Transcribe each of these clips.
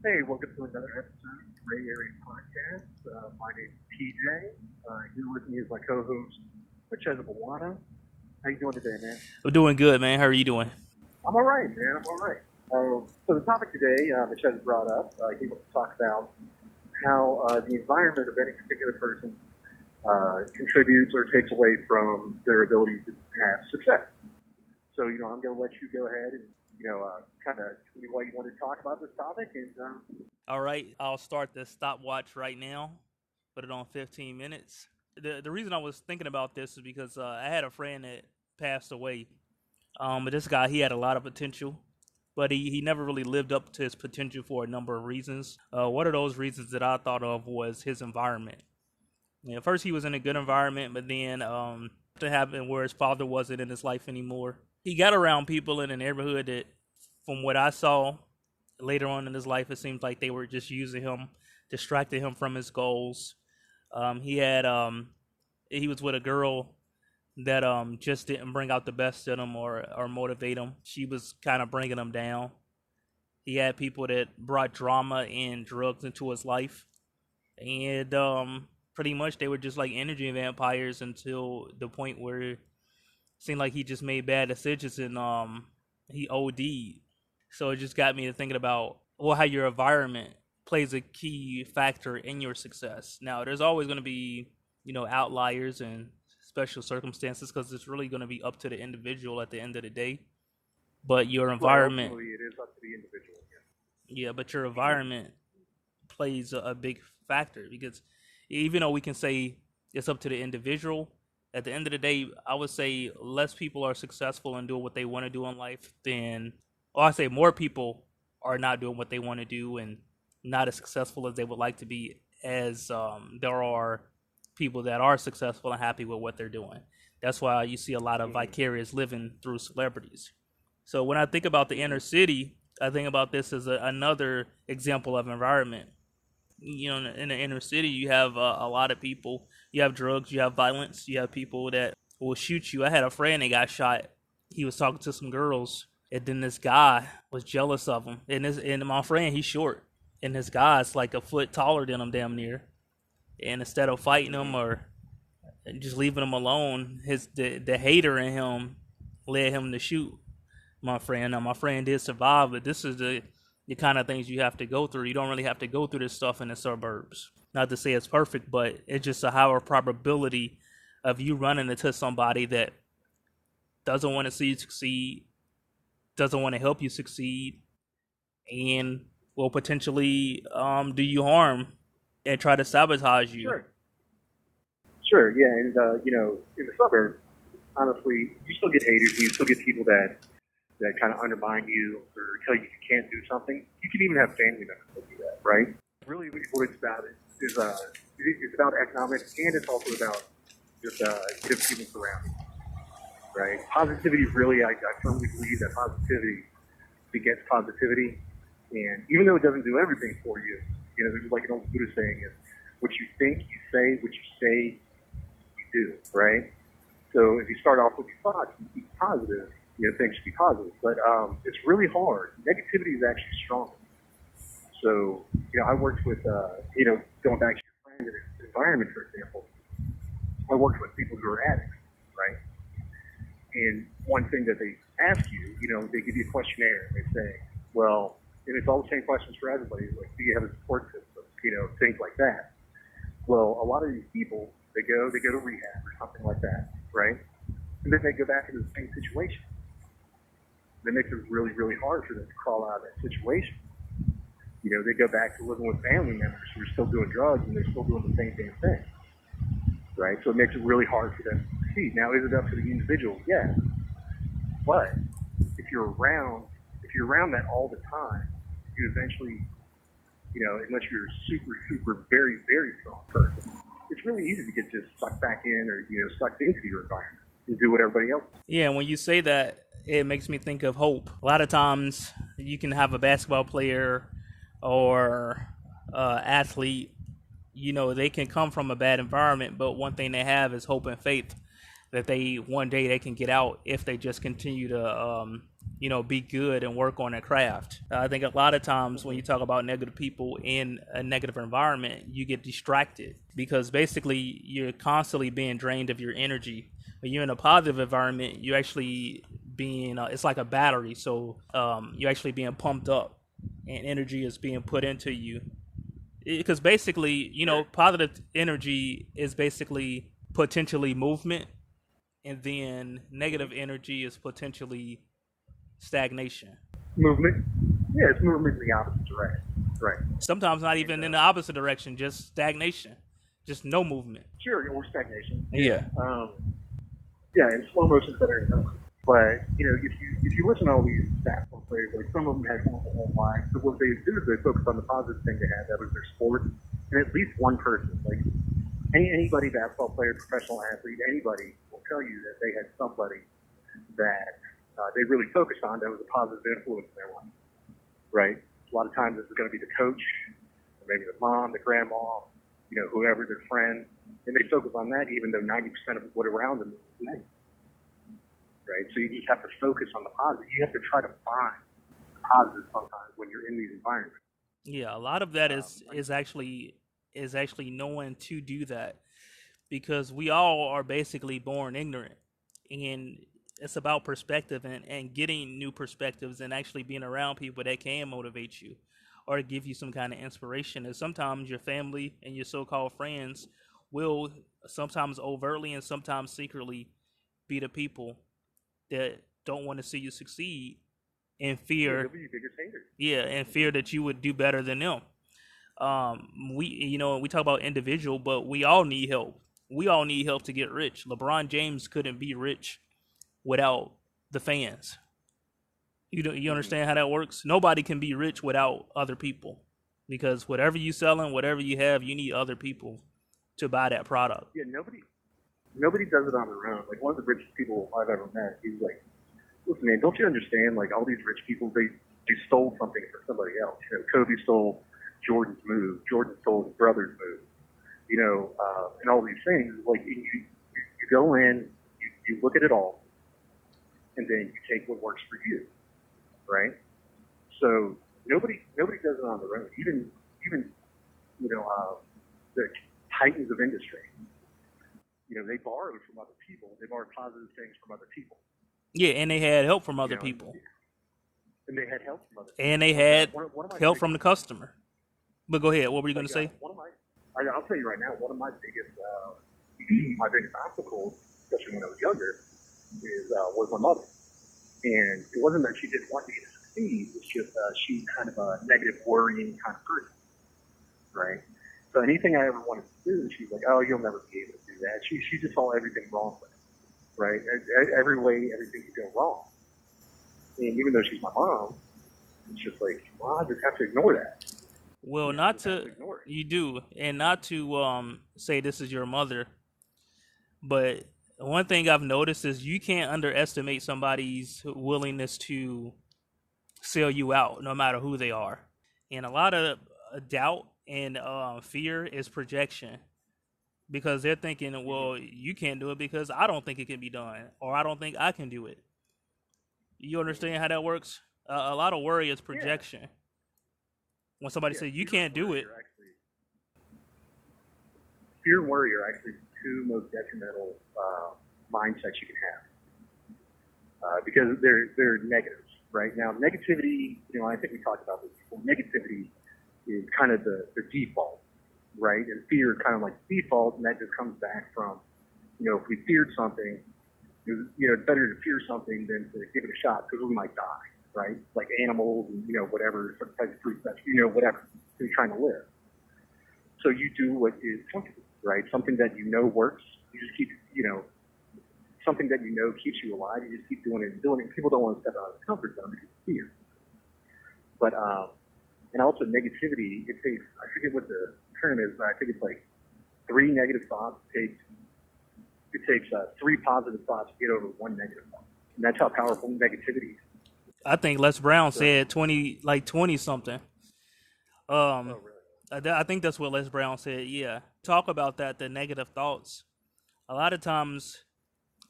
Hey, welcome to another episode of the Gray Area Podcast. My name is TJ. Here with me is my co-host, Mchezo Bwana. How you doing today, man? I'm doing good, man. How are you doing? I'm all right, man. I'm all right. So the topic today, Mchezo brought up, he wants to talk about how the environment of any particular person contributes or takes away from their ability to have success. So, I'm going to let you go ahead and, kind of tell me why you want to talk about this topic. And All right, I'll start the stopwatch right now. Put it on 15 minutes. The reason I was thinking about this is because I had a friend that passed away. But this guy, he had a lot of potential, but he never really lived up to his potential for a number of reasons. One of those reasons that I thought of was his environment. First he was in a good environment, but then something happened where his father wasn't in his life anymore. He got around people in the neighborhood that, from what I saw later on in his life, it seems like they were just using him, distracting him from his goals. He had he was with a girl that just didn't bring out the best in him or motivate him. She was kind of bringing him down. He had people that brought drama and drugs into his life, and pretty much they were just like energy vampires until the point where it seemed like he just made bad decisions and he OD'd. So it just got me to thinking about how your environment plays a key factor in your success. Now, there's always going to be outliers and special circumstances because it's really going to be up to the individual at the end of the day. But your right, environment, ultimately, it is up to the individual. yeah, but your environment plays a big factor because even though we can say it's up to the individual, at the end of the day, I would say less people are successful in doing what they want to do in life than, or I say more people are not doing what they want to do and not as successful as they would like to be as there are people that are successful and happy with what they're doing. That's why you see a lot of Mm-hmm. vicarious living through celebrities. So when I think about the inner city, I think about this as another example of environment. In the inner city, you have a lot of people. You have drugs, you have violence, you have people that will shoot you. I had a friend that got shot. He was talking to some girls, and then this guy was jealous of him. And my friend, he's short, and this guy's like a foot taller than him, damn near. And instead of fighting him Mm-hmm. or just leaving him alone, the hater in him led him to shoot my friend. Now, my friend did survive, but this is the kind of things you have to go through. You don't really have to go through this stuff in the suburbs. Not to say it's perfect, but it's just a higher probability of you running into somebody that doesn't want to see you succeed, doesn't want to help you succeed, and will potentially do you harm and try to sabotage you. Sure, sure, yeah, and in the suburbs, honestly, you still get haters. You still get people that kind of undermine you or tell you you can't do something. You can even have family members that do that, right? Really, what it's about is it's about economics and it's also about just good people surrounding you, right? Positivity really, I firmly believe that positivity begets positivity, and even though it doesn't do everything for you, there's like an old Buddha saying is, what you think, you say, what you say, you do, right? So if you start off with your thoughts and keep positive, things should be positive. But it's really hard. Negativity is actually strong. So, I worked with, going back to your friend in his environment, for example, I worked with people who are addicts, right? And one thing that they ask you, they give you a questionnaire. They say, well, and it's all the same questions for everybody. Like, do you have a support system? Things like that. Well, a lot of these people, they go to rehab or something like that, right? And then they go back into the same situation. That makes it really, really hard for them to crawl out of that situation. They go back to living with family members who are still doing drugs and they're still doing the same damn thing, right? So it makes it really hard for them to succeed. Now, is it up to the individual? Yeah, but if you're around that all the time, you eventually, unless you're a super, super, very, very strong person, it's really easy to get just sucked back in or sucked into your environment and do what everybody else. Yeah, when you say that, it makes me think of hope. A lot of times, you can have a basketball player or athlete. They can come from a bad environment, but one thing they have is hope and faith that they one day they can get out if they just continue to be good and work on a craft. I think a lot of times when you talk about negative people in a negative environment, you get distracted because basically you're constantly being drained of your energy. When you're in a positive environment, you actually being it's like a battery, so you're actually being pumped up, and energy is being put into you. Because basically, Sure. positive energy is basically potentially movement, and then negative Hmm. energy is potentially stagnation. Movement. Yeah, it's movement in the opposite direction. Right. Sometimes not And even in the opposite direction, just stagnation, just no movement. sure, or stagnation. Yeah. Yeah. Yeah, and slow motion's better than nothing. But if you listen to all these basketball players, like some of them had whole lives. So what they do is they focus on the positive thing they had. That was their sport, and at least one person, like anybody, basketball player, professional athlete, anybody will tell you that they had somebody that they really focused on that was a positive influence in their life. Right. A lot of times this is going to be the coach, or maybe the mom, the grandma, whoever, their friend, and they focus on that, even though 90% of what around them is negative. Right? So you just have to focus on the positive. You have to try to find the positive sometimes when you're in these environments. Yeah, a lot of that is Like, is actually is actually knowing to do that, because we all are basically born ignorant, and it's about perspective and getting new perspectives and actually being around people that can motivate you or give you some kind of inspiration. And sometimes your family and your so-called friends will sometimes overtly and sometimes secretly be the people that don't want to see you succeed in yeah, fear. they'll be your biggest haters. Yeah, in fear that you would do better than them. We talk about individual, but we all need help. We all need help to get rich. LeBron James couldn't be rich without the fans. You Mm-hmm. understand how that works? Nobody can be rich without other people, because whatever you selling, whatever you have, you need other people to buy that product. Yeah, nobody does it on their own. Like one of the richest people I've ever met, he's like, listen, man, don't you understand? Like all these rich people, they stole something from somebody else. Kobe stole Jordan's move. Jordan stole his brother's move. And all these things. Like you go in, you look at it all, and then you take what works for you, right? So nobody does it on their own. Even the titans of industry. They borrowed from other people. They borrowed positive things from other people. Yeah, and they had help from You other know, and, people, and they had help from other and people. they Like had one of my help from biggest, the customer. But go ahead. What were you going like to say? one of my, I'll tell you right now, one of my biggest my biggest obstacles, especially when I was younger, was my mother. And it wasn't that she didn't want me to succeed. It's just she's kind of a negative, worrying kind of person, right? So anything I ever wanted to do, she's like, "Oh, you'll never be able to do that." She just saw everything wrong with it, right? Every way, everything could go wrong. And even though she's my mom, it's just like, well, I just have to ignore that. Well, I not just have to to ignore it. you do, and not to say this is your mother, but one thing I've noticed is you can't underestimate somebody's willingness to sell you out, no matter who they are. And a lot of doubt and fear is projection, because they're thinking, Mm-hmm. well, you can't do it because I don't think it can be done, or I don't think I can do it. You Mm-hmm. understand how that works? A lot of worry is Yeah, projection. When somebody yeah. says you can't do it, Fear and worry are actually the two most detrimental mindsets you can have because they're negatives, right? Now, negativity, I think we talked about this before. Negativity is kind of the default, right? And fear is kind of like default, and that just comes back from, if we feared something, it's better to fear something than to give it a shot because we might die, right? Like animals and, whatever, certain types of fruit, whatever, you're trying to live. So you do what is comfortable, right? Something that works. You just keep, something that keeps you alive. You just keep doing it and doing it. People don't want to step out of the comfort zone because of fear. But and also negativity. It takes, I forget what the term is, but I think it's like 3 negative thoughts. It takes 3 positive thoughts to get over 1 negative thought, and that's how powerful negativity is. I think Les Brown So, said 20 something. Um, oh really? I think that's what Les Brown said. Yeah, talk about that. The negative thoughts. A lot of times,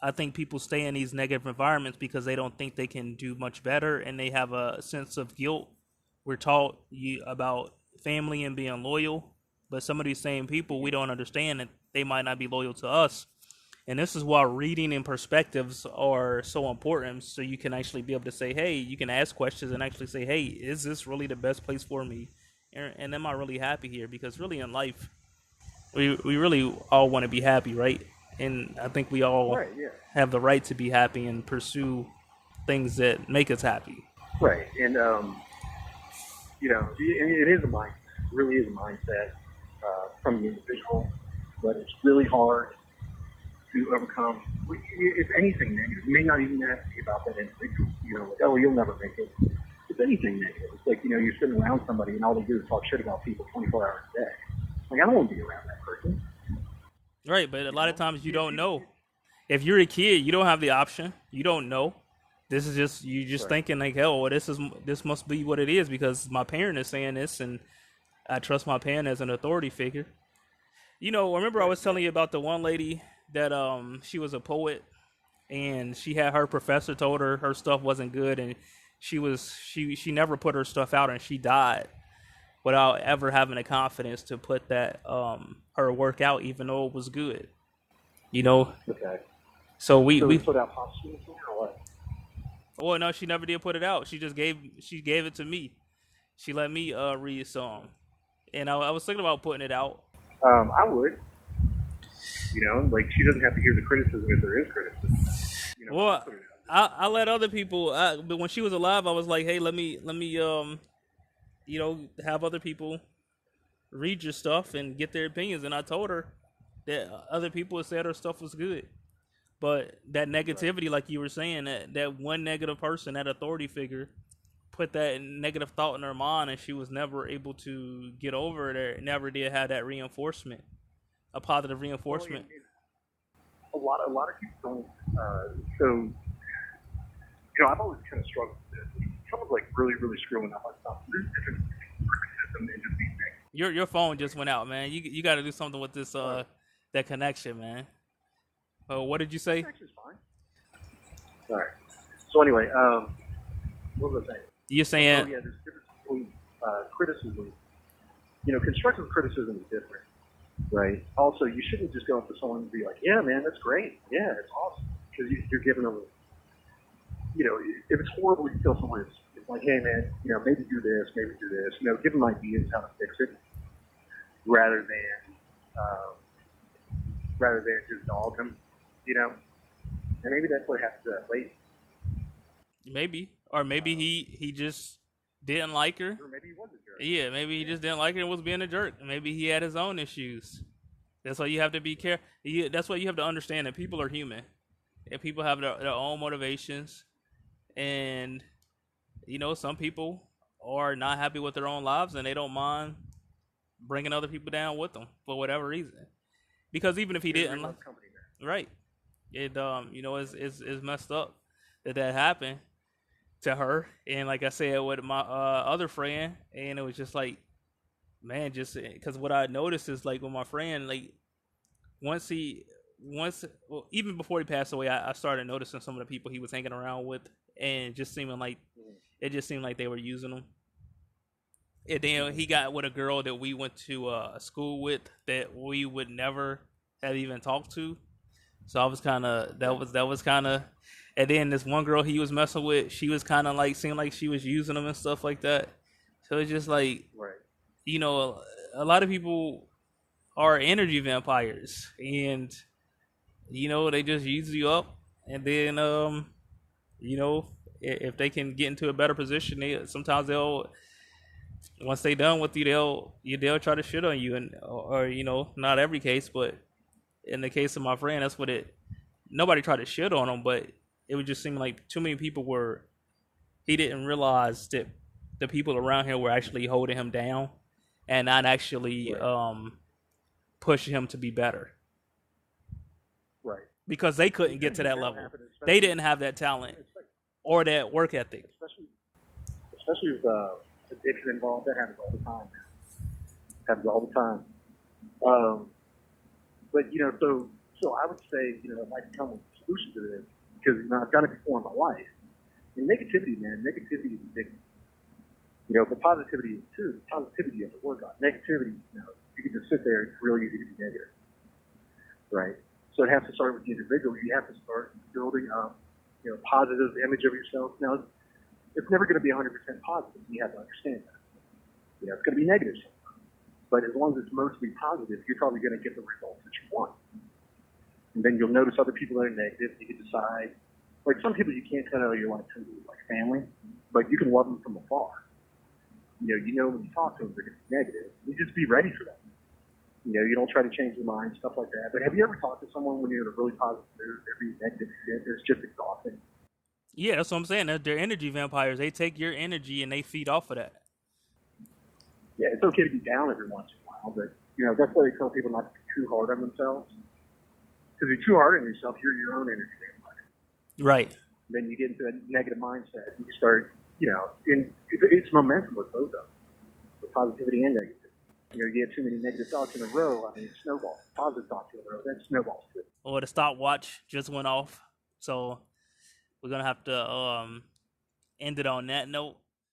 I think people stay in these negative environments because they don't think they can do much better, and they have a sense of guilt. We're taught about family and being loyal, but some of these same people we don't understand that they might not be loyal to us. And this is why reading and perspectives are so important, so you can actually be able to say, hey, you can ask questions and actually say, hey, is this really the best place for me? And am I really happy here? Because really in life, we really all want to be happy, right? And I think we all Right. Yeah. have the right to be happy and pursue things that make us happy. Right. And it is a mind, really is a mindset from the individual, but it's really hard to overcome. If anything negative, it may not even have to be about that individual. Like, oh, you'll never make it. If anything negative, it's like you're sitting around somebody and all they do is talk shit about people 24 hours a day. Like, I don't want to be around that person. Right, but a You lot of know, times you don't know. If you're a kid, you don't have the option. You don't know. This is just you just right, thinking like, hell, well, this must be what it is because my parent is saying this, and I trust my parent as an authority figure. Remember I right, was yeah, telling you about the one lady that she was a poet, and she had her professor told her stuff wasn't good, and she never put her stuff out, and she died without ever having the confidence to put that her work out, even though it was good. You know, okay. so we So we we put out posthumously or what? well, no, she never did put it out. She gave it to me. She let me read some, and I was thinking about putting it out. I would. Like she doesn't have to hear the criticism if there is criticism. I'll Well, put it out there. I let other people. But when she was alive, I was like, hey, let me have other people read your stuff and get their opinions. And I told her that other people had said her stuff was good, but that Right. negativity, like you were saying, that one negative person, that authority figure, put that negative thought in her mind, and she was never able to get over it. Or never did have that reinforcement, a positive Well, reinforcement. a lot of people don't. So I've always kind of struggled with this. If someone's like really, really screwing up on stuff, there's a difference between criticism and just being negative. Your phone just went out, man. You got to do something with this Oh, that connection, man. What did you the say? connection's fine. All right. So anyway, what was I saying? You're Oh saying yeah, there's a difference between criticism. Constructive criticism is different, right? Also, you shouldn't just go up to someone and be like, "Yeah, man, that's great. Yeah, it's awesome," because you're giving them. If it's horrible, you tell someone it's like, "Hey, man, maybe do this, maybe do this." Give them ideas how to fix it, rather than um, rather than just dog them. You know, and maybe that's what happens to that lady. maybe, or maybe Um, he just didn't like her. or maybe he was a jerk. Yeah, maybe he Yeah. just didn't like her and was being a jerk. Maybe he had his own issues. That's why you have to be careful. That's why you have to understand that people are human, and people have their own motivations. And some people are not happy with their own lives, and they don't mind bringing other people down with them for whatever reason. Because even if he Misery didn't, loves company, man. right, it is messed up that happened to her. And like I said with my other friend, and it was just like, man, just because what I noticed is like with my friend, like once he once well, even before he passed away, I started noticing some of the people he was hanging around with, and just seeming like it just seemed like they were using him. And then Mm-hmm. he got with a girl that we went to school with that we would never have even talked to. So I was kind of Okay. that was kind of, and then this one girl he was messing with, she was kind of like seemed like she was using him and stuff like that. So it's just like Right. you know, a lot of people are energy vampires, and they just use you up, and then if they can get into a better position, they'll once they done with you, they'll try to shit on you, and or not every case, but in the case of my friend, that's what it. Nobody tried to shit on him, but it would just seem like too many people were. He didn't realize that the people around him were actually holding him down, and not actually Right. pushing him to be better Right. because they And couldn't get same to things that that'll level. happen, They especially didn't have that talent especially or that work ethic. especially especially with addiction involved. That happens all the time. Happens all the time. Um, but so I would say it might come with solution to this because I've got to conform my life. And negativity, man, negativity is addictive. But positivity is too. Positivity you have to work on. Negativity, you can just sit there. It's really easy to be negative, right? So it has to start with the individual. You have to start building up, positive image of yourself. Now, it's never going to be 100% positive. You have to understand that. It's going to be negative sometimes. But as long as it's mostly positive, you're probably going to get the results that you want. And then you'll notice other people that are negative. You can decide. Like some people you can't tell you like to like family, but you can love them from afar. When you talk to them, they're going to be negative. You just be ready for them. You don't try to change their mind, stuff like that. But have you ever talked to someone when you're in a really positive mood, they're being negative shit? It's just exhausting. Yeah, that's what I'm saying. They're energy vampires. They take your energy and they feed off of that. Yeah, it's okay to be down every once in a while, but that's why they tell people not to be too hard on themselves. Because if you're too hard on yourself, you're your own energy vampire. Right. Then you get into a negative mindset, and you start, it's momentum with both of them, with positivity and negativity. You get too many negative thoughts in a row, it snowballs. Positive thoughts in a row, that snowballs too. Well, the stopwatch just went off, so we're gonna have to end it on that note.